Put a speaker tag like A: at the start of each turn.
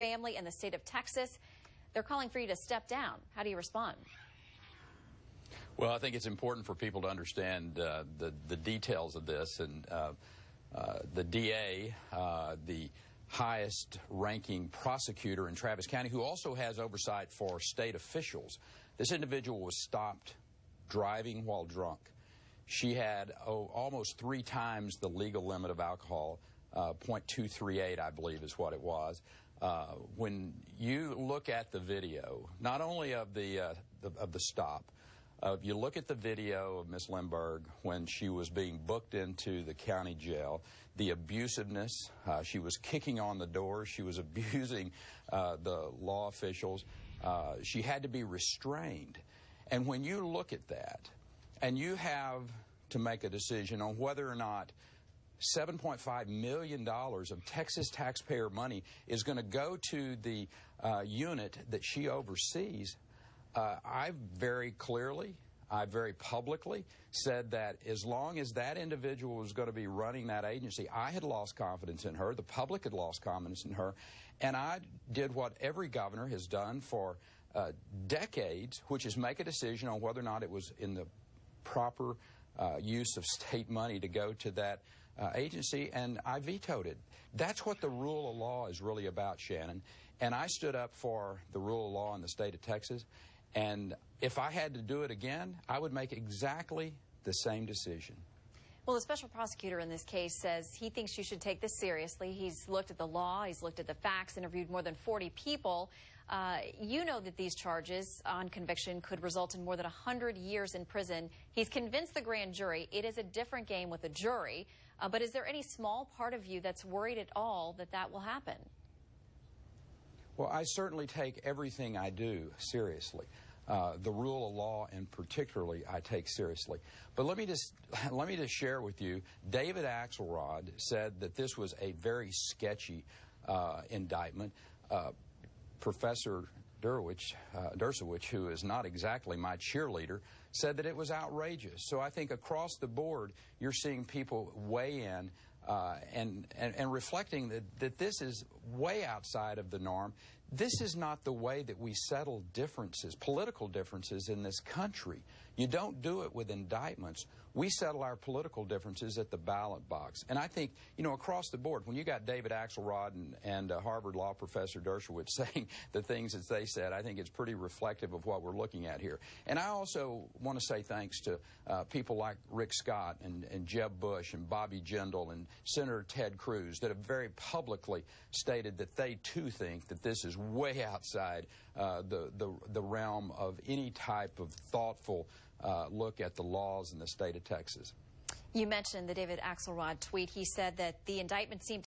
A: family in the state of Texas. They're calling for you to step down. How do you respond?
B: Well, I think it's important for people to understand the details of this. And the DA, the highest ranking prosecutor in Travis County, who also has oversight for state officials, this individual was stopped driving while drunk. She had almost 3 times the legal limit of alcohol, 0.238, I believe is what it was. When you look at the video, not only of the stop, if you look at the video of Ms. Lindbergh when she was being booked into the county jail, the abusiveness, she was kicking on the door, she was abusing the law officials, she had to be restrained. And when you look at that, and you have to make a decision on whether or not $7.5 million of Texas taxpayer money is going to go to the unit that she oversees, I very clearly, I very publicly said that as long as that individual was going to be running that agency, I had lost confidence in her, the public had lost confidence in her, and I did what every governor has done for decades, which is make a decision on whether or not it was in the proper use of state money to go to that agency, and I vetoed it. That's what the rule of law is really about, Shannon. And I stood up for the rule of law in the state of Texas, and if I had to do it again, I would make exactly the same decision.
A: Well, the special prosecutor in this case says he thinks you should take this seriously. He's looked at the law, he's looked at the facts, interviewed more than 40 people. You know that these charges on conviction could result in more than 100 years in prison. He's convinced the grand jury it is a different game with a jury. But is there any small part of you that's worried at all that that will happen?
B: Well, I certainly take everything I do seriously. The rule of law, and particularly, I take seriously. But let me just share with you, David Axelrod said that this was a very sketchy indictment. Professor Dershowitz, who is not exactly my cheerleader, said that it was outrageous. So I think across the board, you're seeing people weigh in and reflecting that this is way outside of the norm. This is not the way that we settle differences, political differences in this country. You don't do it with indictments. We settle our political differences at the ballot box. And I think, you know, across the board, when you got David Axelrod and Harvard law professor Dershowitz saying the things that they said, I think it's pretty reflective of what we're looking at here. And I also want to say thanks to people like Rick Scott and Jeb Bush and Bobby Jindal and Senator Ted Cruz that have very publicly stated that they too think that this is way outside the realm of any type of thoughtful look at the laws in the state of Texas.
A: You mentioned the David Axelrod tweet. He said that the indictment seemed